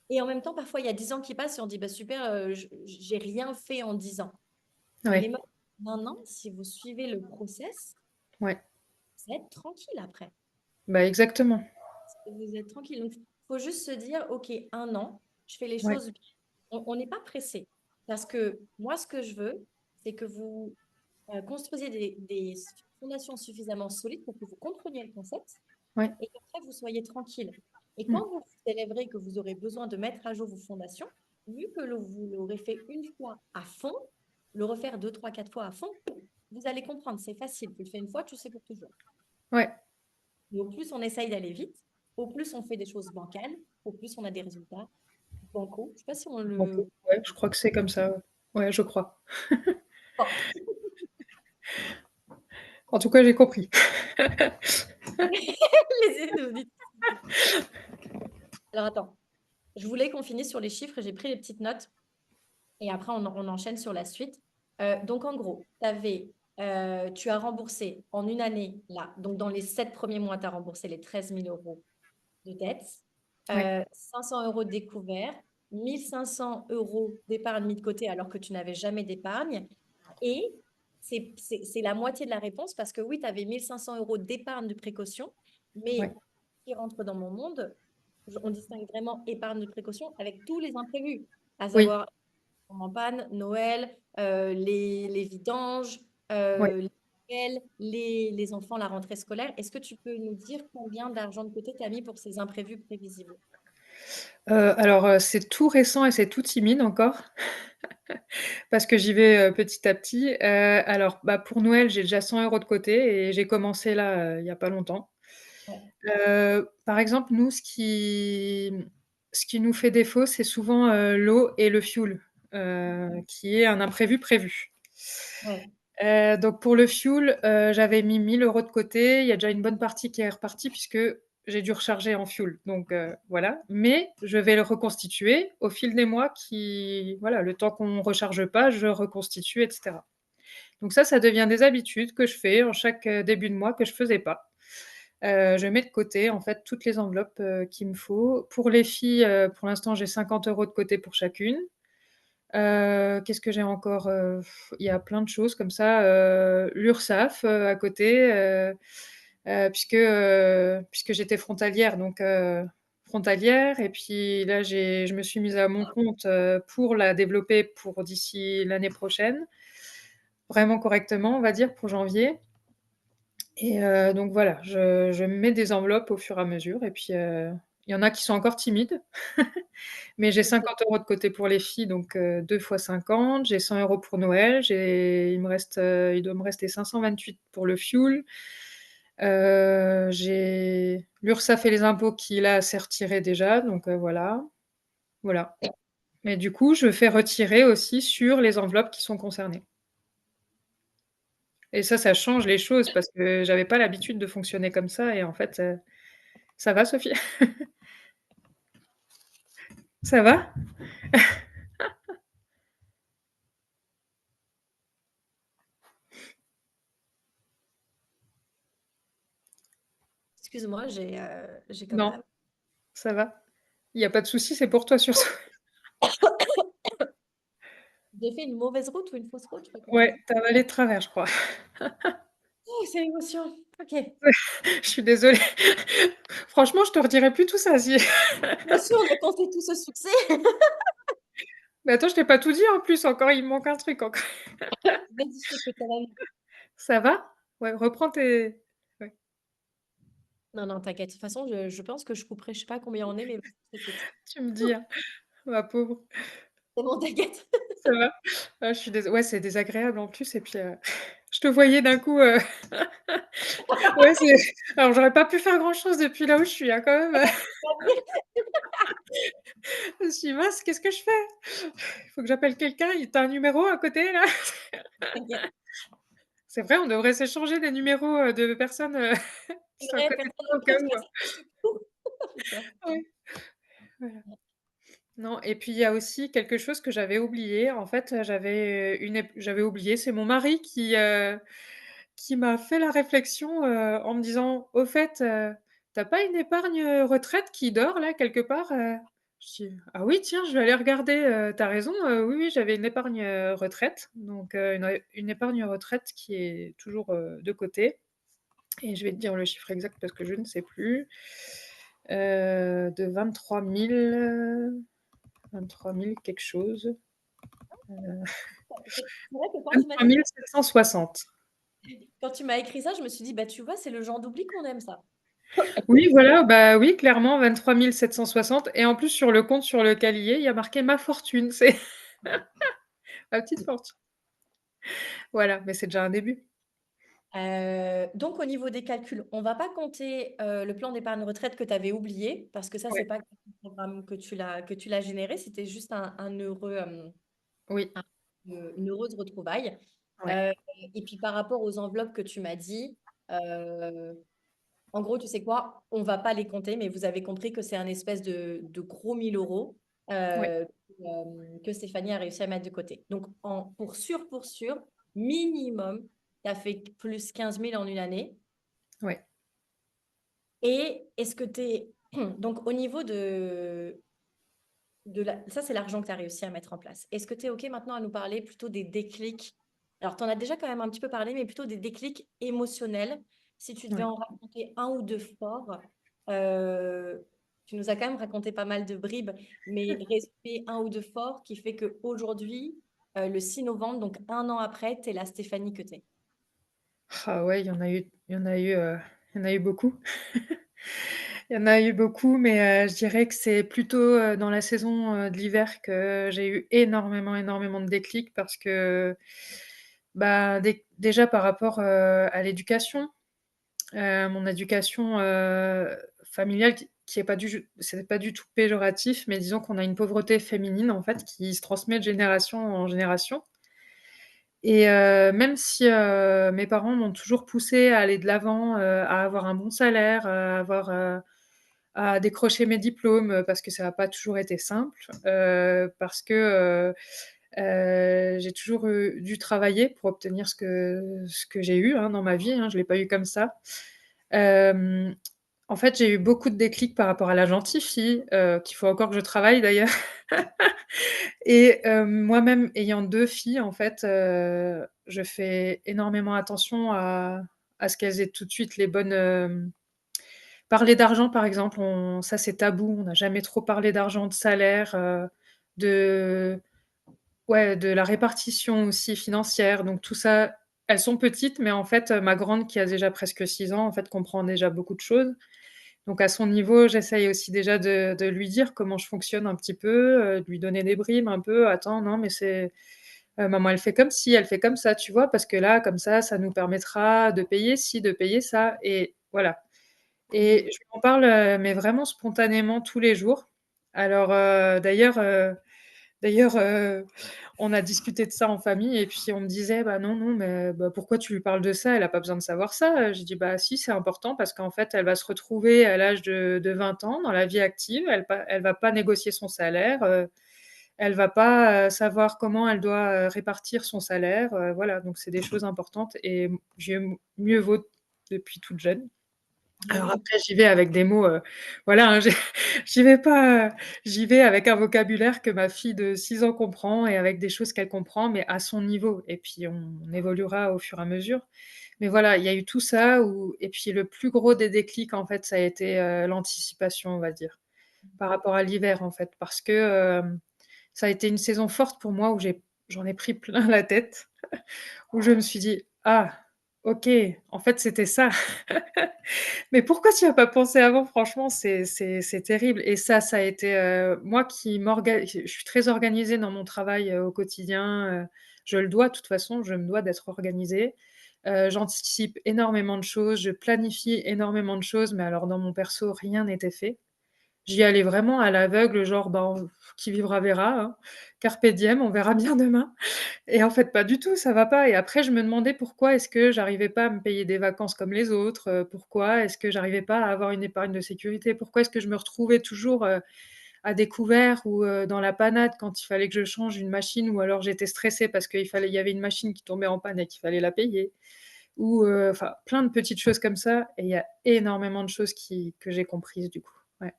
Et en même temps, parfois, il y a 10 ans qui passent et on dit, bah, super, j'ai rien fait en 10 ans. Mais ouais, maintenant, si vous suivez le process, ouais. vous êtes tranquille après. Bah, exactement. Vous êtes tranquille. Donc, il faut juste se dire, OK, un an, je fais les Ouais, choses bien. On n'est pas pressé. Parce que moi, ce que je veux, c'est que vous construisiez des fondations suffisamment solides pour que vous compreniez le concept ouais. et qu'après, vous soyez tranquille. Et Mmh. quand vous célébrez que vous aurez besoin de mettre à jour vos fondations, vu que vous l'aurez fait une fois à fond, le refaire deux, trois, quatre fois à fond, vous allez comprendre, c'est facile. Tu le fais une fois, tu sais pour toujours. Ouais. Et au plus on essaye d'aller vite, au plus on fait des choses bancales, au plus on a des résultats bancaux. Je ne sais pas si on Donc le... ouais, je crois que c'est comme ça, ouais. Ouais, je crois. Bon. En tout cas, j'ai compris. Les auditeurs. Alors attends, je voulais qu'on finisse sur les chiffres, j'ai pris les petites notes. Et après, on enchaîne sur la suite. Donc, en gros, tu as remboursé en une année, là, donc dans les 7 premiers mois, tu as remboursé les 13 000 € de dettes, Ouais, 500 € de découvert, 1 500 € d'épargne mis de côté alors que tu n'avais jamais d'épargne. Et c'est la moitié de la réponse parce que oui, tu avais 1 500 € d'épargne de précaution, ouais, mais qui rentre dans mon monde, on distingue vraiment épargne de précaution avec tous les imprévus, à oui, savoir en panne, Noël, les vidanges, ouais. les enfants, la rentrée scolaire. Est-ce que tu peux nous dire combien d'argent de côté tu as mis pour ces imprévus prévisibles? Alors, c'est tout récent et c'est tout timide encore parce que j'y vais, petit à petit. Alors, bah, pour Noël, j'ai déjà 100 € de côté et j'ai commencé là, il y a pas longtemps. Ouais, Par exemple, nous, ce qui nous fait défaut, c'est souvent, l'eau et le fioul, qui est un imprévu prévu. Ouais. Donc pour le fioul, j'avais mis 1 000 € de côté. Il y a déjà une bonne partie qui est repartie puisque j'ai dû recharger en fioul, donc voilà. Mais je vais le reconstituer au fil des mois qui voilà, le temps qu'on recharge pas, je reconstitue et cetera. Donc ça devient des habitudes que je fais en chaque, début de mois que je faisais pas. Je mets de côté, en fait, toutes les enveloppes, qu'il me faut. Pour les filles, pour l'instant, j'ai 50 € de côté pour chacune. Qu'est-ce que j'ai encore? Il y a plein de choses comme ça, l'URSSAF, à côté, puisque j'étais frontalière, donc frontalière et puis là, je me suis mise à mon compte, pour la développer pour d'ici l'année prochaine, vraiment correctement, on va dire, pour janvier et donc voilà, je mets des enveloppes au fur et à mesure et puis, il y en a qui sont encore timides. Mais j'ai OK. 50 € de côté pour les filles, donc 2 fois 50, j'ai 100 € pour Noël, il doit me rester 528 pour le fioul. J'ai l'URSSAF et les impôts qui là, c'est retiré déjà, donc voilà, voilà. Mais du coup, je fais retirer aussi sur les enveloppes qui sont concernées et ça change les choses parce que j'avais pas l'habitude de fonctionner comme ça et en fait, ça va Sophie? Ça va? Excuse-moi, j'ai comme Non, d'hab. ça va. Il y a pas de souci, c'est pour toi surtout. J'ai fait une mauvaise route ou une fausse route? Je sais pas comment on Ouais, dit. tu as avalé de travers, je crois. Oh, c'est l'émotion. OK. Je suis désolée. Franchement, je te redirais plus tout ça si Bien sûr, on a compté tout ce succès. mais attends, je t'ai pas tout dit en plus encore, il me manque un truc encore. Vas-y, je t'écoute, à la vie. Ça va? Ouais, reprends tes ouais, Non, non, t'inquiète. De toute façon, je pense que je couperai, je sais pas combien on est, mais vas-y, je t'écoute. tu me dis, hein, ma pauvre. C'est bon, t'inquiète. Ça va? Ah, je suis dés ouais, c'est désagréable en plus et puis, je te voyais d'un coup, ouais, c'est alors j'aurais pas pu faire grand chose depuis là où je suis, hein, quand même, je me suis dit: «Mince, qu'est-ce que je fais? Il faut que j'appelle quelqu'un, tu as un numéro à côté là?» T'inquiète. C'est vrai, on devrait s'échanger des numéros, de personnes, qui C'est sont à vrai, côté de personne toi au ne cas pose où, hein. personne du tout. C'est ça. Ouais, voilà. Non et puis il y a aussi quelque chose que j'avais oublié. En fait, j'avais oublié, c'est mon mari qui m'a fait la réflexion, en me disant: «Au fait, tu pas une épargne, retraite qui dort là quelque part?» Je dis: «Ah oui, tiens, je vais aller regarder, tu raison, oui, oui, j'avais une épargne, retraite, donc une épargne retraite qui est toujours, de côté» et je vais te dire le chiffre exact parce que je ne sais plus, de 23 000 quelque chose, C'est vrai que 23 760. quand tu m'as écrit ça, je me suis dit: «Bah, tu vois, c'est le genre d'oubli qu'on aime ça». Oui, voilà, bah, oui, clairement 23 760 et en plus sur le compte sur lequel il y a marqué «ma fortune», c'est ma petite fortune. Voilà, mais c'est déjà un début. Donc au niveau des calculs, on va pas compter, le plan d'épargne retraite que tu avais oublié parce que ça, c'est Ouais, pas grâce au programme que tu l'as généré, c'était juste un heureux, oui, une heureuse retrouvaille. ouais, Heu et puis par rapport aux enveloppes que tu m'as dit, en gros, tu sais quoi? On va pas les compter, mais vous avez compris que c'est un espèce de gros 1 000 €, ouais, que Stéphanie a réussi à mettre de côté. Donc pour sûr, minimum, tu as fait plus 15 000 en une année. ouais, Et est-ce que tu es donc au niveau de la ça, c'est l'argent que tu as réussi à mettre en place. Est-ce que tu es OK maintenant à nous parler plutôt des déclics? Alors, tu en as déjà quand même un petit peu parlé, mais plutôt des déclics émotionnels. Si tu devais ouais. en raconter un ou 2 forts, heu, tu nous as quand même raconté pas mal de bribes, mais résumer un ou 2 forts qui fait qu'aujourd'hui, le 6 novembre, donc un an après, tu es la Stéphanie que tu es. Ah ouais, il y en a eu beaucoup. Il y en a eu beaucoup, mais je dirais que c'est plutôt, dans la saison, de l'hiver que j'ai eu énormément, énormément de déclics parce que, bah, déjà par rapport, à l'éducation, mon éducation, familiale qui est pas du c'est pas du tout péjoratif, mais disons qu'on a une pauvreté féminine, en fait, qui se transmet de génération en génération et même si, mes parents m'ont toujours poussée à aller de l'avant, à avoir un bon salaire, à décrocher mes diplômes, parce que ça a pas toujours été simple, parce que, j'ai toujours dû travailler pour obtenir ce que j'ai eu, hein, dans ma vie, hein, je l'ai pas eu comme ça. Hem, En fait, j'ai eu beaucoup de déclics par rapport à la gentille fille, qu'il faut encore que je travaille d'ailleurs et moi-même ayant 2 filles, en fait, je fais énormément attention à ce qu'elles aient tout de suite les bonnes, parler d'argent, par exemple, on ça c'est tabou, on n'a jamais trop parlé d'argent, de salaire, de ouais, de la répartition aussi financière, donc tout ça elles sont petites, mais en fait, ma grande qui a déjà presque 6 ans, en fait, comprend déjà beaucoup de choses. Donc à son niveau, j'essaye aussi déjà de lui dire comment je fonctionne un petit peu, de lui donner des brimes un peu: «Attends, non, mais c'est, maman elle fait comme ci, elle fait comme ça, tu vois? Parce que là, comme ça nous permettra de payer ci, de payer ça» et voilà. Et Mmh. je lui en parle, mais vraiment spontanément tous les jours. Alors, d'ailleurs, on a discuté de ça en famille et puis on me disait: «Bah, non, non, mais bah, pourquoi tu lui parles de ça? Elle a pas besoin de savoir ça». J'ai dit: «Bah, si, c'est important parce qu'en fait, elle va se retrouver à l'âge de 20 ans dans la vie active, elle va pas négocier son salaire, elle va pas, savoir comment elle doit, répartir son salaire», voilà, donc c'est des choses importantes et mieux vaut depuis toute jeune. Mais Alors oui. après, j'y vais avec des mots, voilà, hein, j'y vais pas, j'y vais avec un vocabulaire que ma fille de 6 ans comprend et avec des choses qu'elle comprend, mais à son niveau et puis on évoluera au fur et à mesure. Mais voilà, il y a eu tout ça où et puis le plus gros des déclics, en fait, ça a été, l'anticipation, on va dire, par rapport à l'hiver, en fait, parce que, ça a été une saison forte pour moi où j'en ai pris plein la tête, où je me suis dit: «Ah, OK, en fait, c'était ça». Mais pourquoi tu y as pas pensé avant? Franchement, c'est terrible et ça a été, moi qui m'orga je suis très organisée dans mon travail, au quotidien, je le dois de toute façon, je me dois d'être organisée. J'anticipe énormément de choses, je planifie énormément de choses, mais alors dans mon perso, rien n'était fait. J'y allais vraiment à l'aveugle, genre, ben, qui vivra verra, hein. Carpe diem, on verra bien demain. Et en fait, pas du tout, ça va pas et après je me demandais pourquoi est-ce que j'arrivais pas à me payer des vacances comme les autres, pourquoi est-ce que j'arrivais pas à avoir une épargne de sécurité? Pourquoi est-ce que je me retrouvais toujours, à découvert ou, dans la panade quand il fallait que je change une machine ou alors j'étais stressée parce il y avait une machine qui tombait en panne et qu'il fallait la payer ou, enfin plein de petites choses comme ça et il y a énormément de choses que j'ai comprises du coup. Ouais.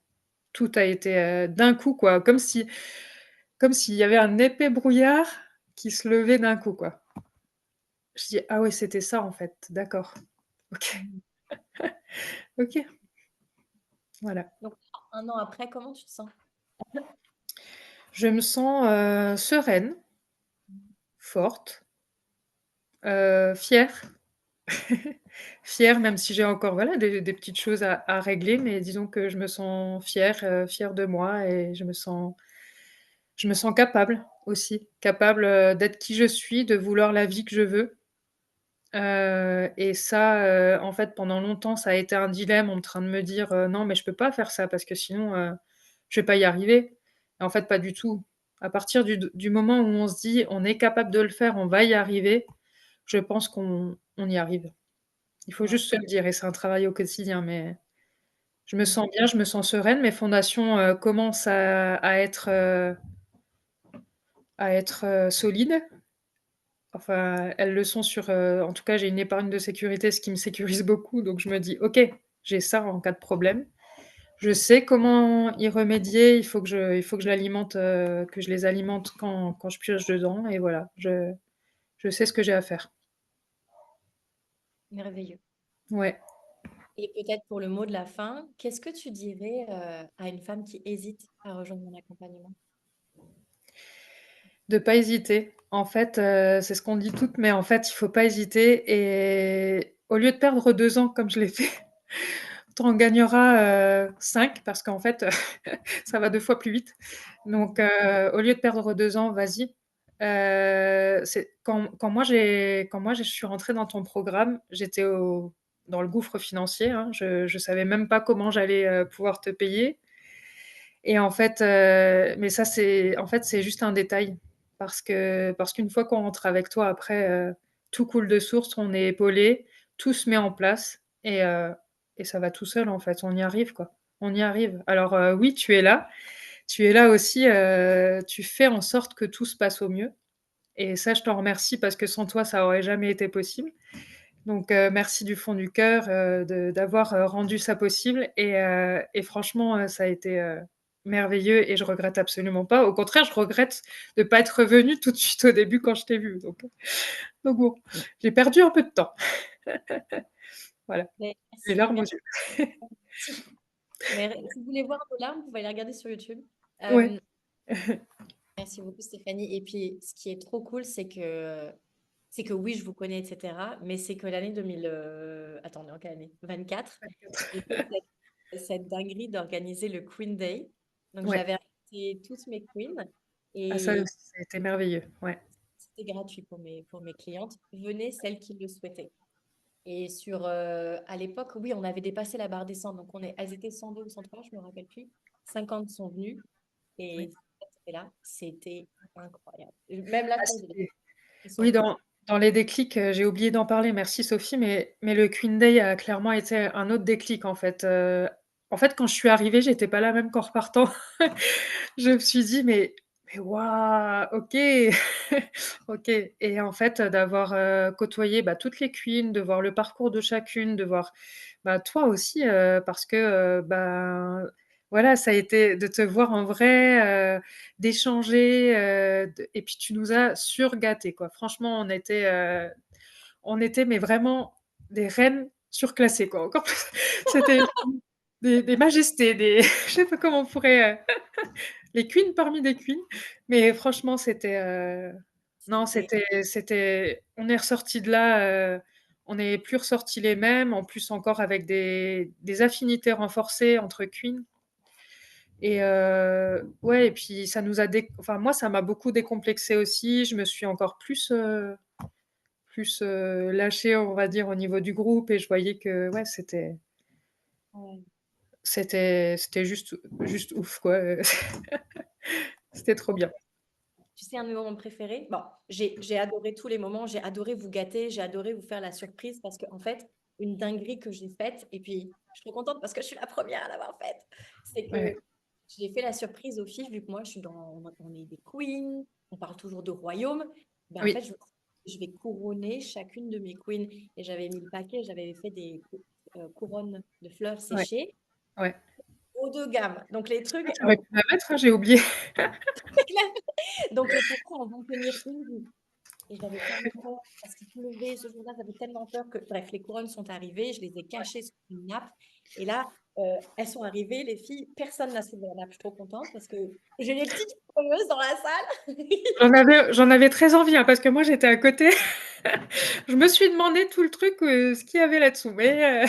Tout a été, d'un coup quoi, comme s'il y avait un épais brouillard qui se levait d'un coup, quoi. Je dis: «Ah ouais, c'était ça, en fait. D'accord. OK, Mmh. OK». Voilà. Donc 1 an après, comment tu te sens? Je me sens, sereine, Mmh. forte, fière. Fière, même si j'ai encore, voilà, des petites choses à régler, mais disons que je me sens fière, fière de moi et je me sens capable aussi, capable, d'être qui je suis, de vouloir la vie que je veux. Et ça, en fait, pendant longtemps, ça a été un dilemme en train de me dire: «Non, mais je peux pas faire ça parce que sinon, je vais pas y arriver». Et en fait, pas du tout. À partir du moment où on se dit: «On est capable de le faire, on va y arriver», je pense qu'on y arrive. Il faut Ouais. juste se le dire et c'est un travail au quotidien, mais je me Mmh. sens bien, je me sens sereine. Mes fondations, commencent à être solides. Enfin, elles le sont en tout cas, j'ai une épargne de sécurité, ce qui me sécurise beaucoup, donc je me dis: «OK, j'ai ça en cas de problème. Je sais comment y remédier, il faut que je l'alimente, que je les alimente quand je pioche dedans et voilà, je sais ce que j'ai à faire». Merveilleux. Ouais. Et peut-être pour le mot de la fin, qu'est-ce que tu dirais, à une femme qui hésite à rejoindre mon accompagnement? De pas hésiter. En fait, c'est ce qu'on dit toutes, mais en fait, il faut pas hésiter et au lieu de perdre 2 ans comme je l'ai fait, tu en gagneras, 5 parce qu'en fait, ça va 2 fois plus vite. Donc, Mmh. au lieu de perdre 2 ans, vas-y. C'est quand moi je suis rentrée dans ton programme, j'étais au dans le gouffre financier, hein. Je savais même pas comment j'allais, pouvoir te payer et en fait, mais ça, c'est juste un détail parce qu'une fois qu'on rentre avec toi après, tout coule de source, on est épaulés, tout se met en place et ça va tout seul, en fait. On y arrive, quoi. On y arrive. Alors, oui, tu es là aussi, tu fais en sorte que tout se passe au mieux et ça, je t'en remercie parce que sans toi, ça aurait jamais été possible. Donc, merci du fond du cœur, de d'avoir, rendu ça possible et franchement, ça a été, merveilleux et je regrette absolument pas. Au contraire, je regrette de pas être revenue tout de suite au début quand je t'ai vue, donc bon, j'ai perdu un peu de temps. Voilà, Mais les merci, larmes aux yeux. merci. Mais si vous voulez voir nos larmes, vous pouvez les regarder sur YouTube. Ouais, Merci beaucoup, Stéphanie. Et puis, ce qui est trop cool, c'est que oui, je vous connais, etc. Mais c'est que l'année 2000, attendez, en quelle année? 24, j'ai fait cette dinguerie d'organiser le Queen Day. Donc, ouais. j'avais invité toutes mes queens Ah ça et aussi, ça a été merveilleux, ouais. c'était gratuit pour mes clientes. Venez celles qui le souhaitaient. Et à l'époque, oui, on avait dépassé la barre des 100. Donc, elles étaient 102 ou 103, je ne me rappelle plus. 50 sont venues. Oui. Et là, c'était incroyable. Même là, Ah je pense que c'était ils sont oui, venus. dans les déclics, j'ai oublié d'en parler, merci Sophie, mais le Queen Day a clairement été un autre déclic, en fait, quand je suis arrivée, j'étais pas la même qu'en repartant. Je me suis dit: «Mais waouh, OK, OK» et en fait, d'avoir, côtoyé, bah, toutes les queens, de voir le parcours de chacune, de voir, bah, toi aussi, parce que, ben, voilà, ça a été de te voir en vrai, d'échanger, et puis tu nous as surgâtés, quoi. Franchement, on était mais vraiment des reines surclassées, quoi, encore plus. C'était des majestés, des je sais pas comment on pourrait, les queens parmi des queens, mais franchement, non, C'était on est ressortis de là, on n'est plus ressortis les mêmes, en plus encore avec des affinités renforcées entre queens et ouais et puis ça nous a enfin moi, ça m'a beaucoup décomplexée aussi. Je me suis encore plus, lâchée, on va dire, au niveau du groupe et je voyais que, ouais, ouais. c'était juste ouf, quoi, c'était trop bien. Tu sais, un de mes moments préférés, bon, j'ai adoré tous les moments, j'ai adoré vous gâter, j'ai adoré vous faire la surprise parce qu'en fait, une dinguerie que j'ai faite, et puis je suis trop contente parce que je suis la première à l'avoir faite, c'est Ouais. que j'ai fait la surprise aux filles, vu que moi, on est des queens, on parle toujours de royaume, ben en fait, Oui, je vais couronner chacune de mes queens. Et j'avais mis le paquet, j'avais fait des couronnes de fleurs ouais, séchées, ouais. haut de gamme. Donc les Ah, trucs, tu aurais pu la mettre, hein, j'ai oublié. donc les pourquoi en vont tenir une vie. Et j'avais tellement peur parce qu'il pleuvait ce jour-là, j'avais tellement peur que, bref, les couronnes sont arrivées, je les ai cachées sous une nappe. Et là, elles sont arrivées, les filles, personne n'a soulevé la nappe. Je suis trop contente parce que j'ai les petites couroneuses dans la salle. J'en avais très envie, hein, parce que moi, j'étais à côté. Je me suis demandé tout le truc, ce qu'il y avait là-dessous, mais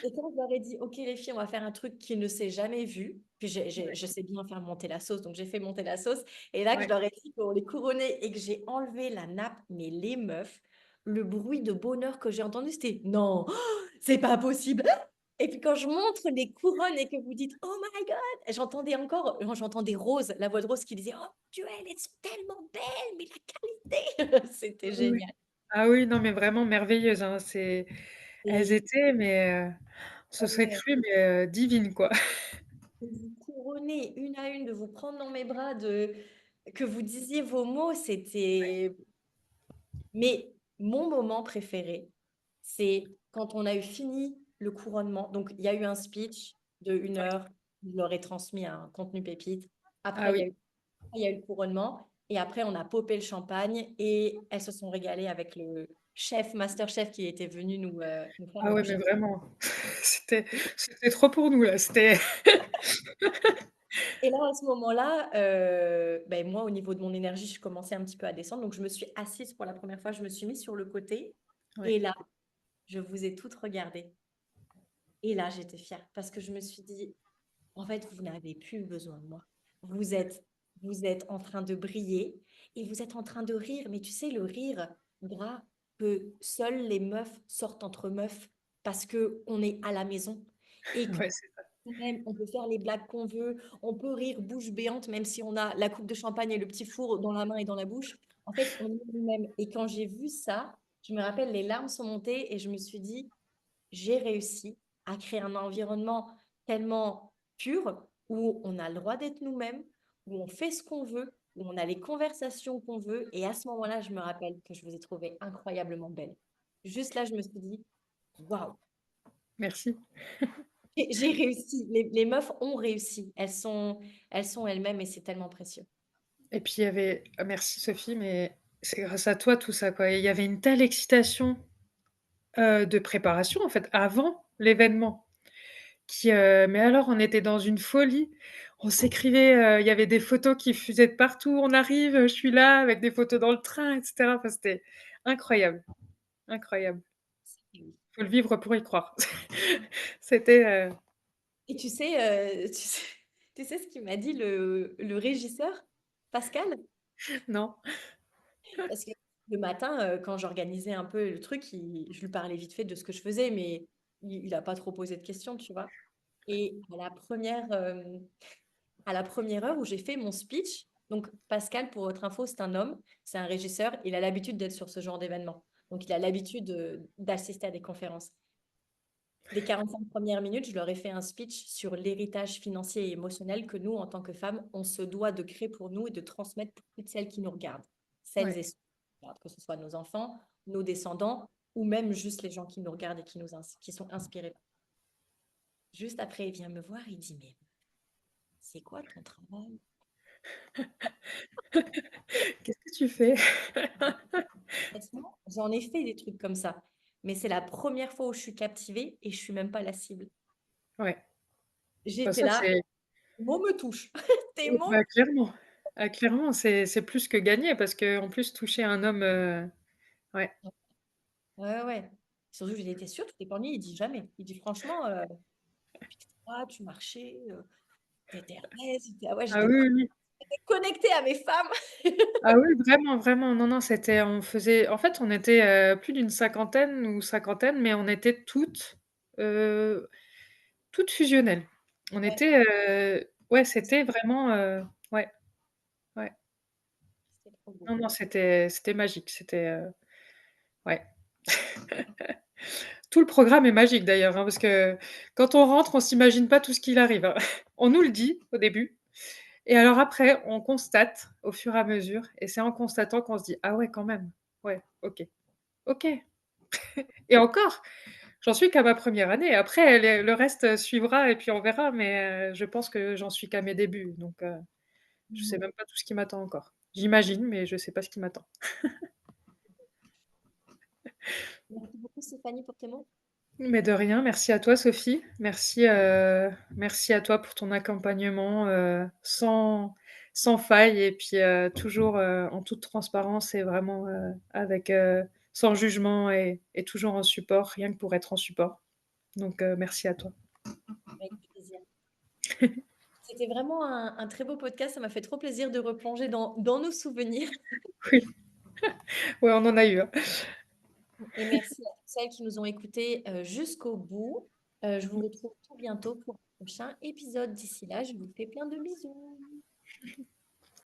Et quand je leur ai dit, OK, les filles, on va faire un truc qui ne s'est jamais vu, puis je sais bien faire monter la sauce, donc j'ai fait monter la sauce. Et là, que je ouais. leur ai dit qu'on les couronnait et que j'ai enlevé la nappe, mais les meufs, le bruit de bonheur que j'ai entendu, c'était non, c'est pas possible. Et puis quand je montre les couronnes et que vous dites oh my god, j'entendais Rose, la voix de Rose qui disait oh Dieu, elles sont tellement belles, mais la qualité, c'était Oui, oui. génial. Ah oui, non, mais vraiment merveilleuses, hein, elles Et étaient, mais on se serait ouais, cru, mais divines, quoi. de vous couronner une à une, de vous prendre dans mes bras, que vous disiez vos mots, c'était. Mais mon moment préféré, c'est quand on a eu fini le couronnement. Donc, il y a eu un speech de 1 heure. Je leur ai transmis un contenu pépite. Ah Après, oui. il y a eu le couronnement. Et après, on a popé le champagne et elles se sont régalées avec le chef, master chef qui était venu nous faire à Ah ouais, mais manger. vraiment, c'était c'était trop pour nous, là, c'était Et là, à ce moment-là, ben, moi, au niveau de mon énergie, je commençais un petit peu à descendre. Donc, je me suis assise pour la première fois. Je me suis mise sur le côté. ouais. Et là, je vous ai toutes regardées. Et là, j'étais fière parce que je me suis dit, en fait, vous n'avez plus besoin de moi. Vous êtes, vous êtes en train de briller et vous êtes en train de rire. Mais tu sais, le rire gras que seules les meufs sortent entre meufs parce qu'on est à la maison et que Ouais, c'est ça. même, on peut faire les blagues qu'on veut, on peut rire bouche béante, même si on a la coupe de champagne et le petit four dans la main et dans la bouche. En fait, on est nous-mêmes. Et quand j'ai vu ça, je me rappelle, les larmes sont montées et je me suis dit, j'ai réussi à créer un environnement tellement pur où on a le droit d'être nous-mêmes, où on fait ce qu'on veut, où on a les conversations qu'on veut. Et à ce moment-là, je me rappelle que je vous ai trouvé incroyablement belle. Juste là, je me suis dit, waouh, Merci. j'ai réussi. Les meufs ont réussi. Elles sont elles-mêmes et c'est tellement précieux. Et puis il y avait merci Sophie, mais c'est grâce à toi tout ça, quoi. Il y avait une telle excitation, de préparation, en fait, avant l'événement mais alors on était dans une folie. On s'écrivait, il y avait des photos qui fusaient de partout: «On arrive, je suis là», avec des photos dans le train et cetera. Enfin, c'était incroyable, incroyable. Faut le vivre pour y croire. C'était, Et tu sais ce qu'il m'a dit le régisseur, Pascal? non? Parce que le matin, quand j'organisais un peu le truc, je lui parlais vite fait de ce que je faisais, mais il n'a pas trop posé de questions, tu vois. Et à la première heure où j'ai fait mon speech, donc Pascal, pour votre info, c'est un homme, c'est un régisseur, il a l'habitude d'être sur ce genre d'événement. Donc il a l'habitude d'assister à des conférences. Les 45 premières minutes, je leur ai fait un speech sur l'héritage financier et émotionnel que nous, en tant que femmes, on se doit de créer pour nous et de transmettre pour toutes celles qui nous regardent. Celles Ouais. et ceux qui nous regardent, que ce soit nos enfants, nos descendants, ou même juste les gens qui nous regardent et qui sont inspirés. Juste après, il vient me voir, il dit, mais c'est quoi ton travail? Qu'est-ce que tu fais? Honnêtement, j'en ai fait des trucs comme ça. Mais c'est la première fois où je suis captivée et je suis même pas la cible. Ouais, bah, J'étais ça là, c'est tes mots me touchent. Tes mots. bah, clairement. Ah clairement, c'est plus que gagné parce qu'en plus toucher un homme, ouais. Ouais, ouais. Surtout, j'ai été sûre, tu t'es pas ennuyé. Il dit jamais. Il dit franchement, tu marchais, t'étais à l'aise. Ah ouais, Ah j'étais oui, oui, oui. connectée à mes femmes. Ah oui, vraiment, vraiment. Non, non, on faisait en fait, on était, plus d'une cinquantaine ou cinquantaine, mais on était heu, toutes fusionnelles. On Ouais, était, ouais, c'était vraiment, ouais, ouais. c'était trop beau. Non, non, c'était magique, c'était, ouais. Tout le programme est magique d'ailleurs, hein, parce que quand on rentre, on s'imagine pas tout ce qu'il arrive, hein. On nous le dit au début et alors après, on constate au fur et à mesure et c'est en constatant qu'on se dit: «Ah ouais, quand même. Ouais, OK, OK» et encore, j'en suis qu'à ma première année. Après le reste, suivra et puis on verra, mais je pense que j'en suis qu'à mes débuts, donc je sais Mhm. même pas tout ce qui m'attend encore. J'imagine, mais je sais pas ce qui m'attend. Merci beaucoup, Stéphanie, pour tes mots. Mais de rien, merci à toi Sophie. Merci à toi pour ton accompagnement, sans faille et puis, toujours, en toute transparence et vraiment, avec, sans jugement et toujours en support, rien que pour être en support. Donc, merci à toi. Avec plaisir. C'était vraiment un très beau podcast. Ça m'a fait trop plaisir de replonger dans nos souvenirs. Oui, ouais, on en a eu, hein. Et merci à toutes celles qui nous ont écoutés jusqu'au bout. Je vous retrouve tout bientôt pour un prochain épisode. D'ici là, je vous fais plein de bisous.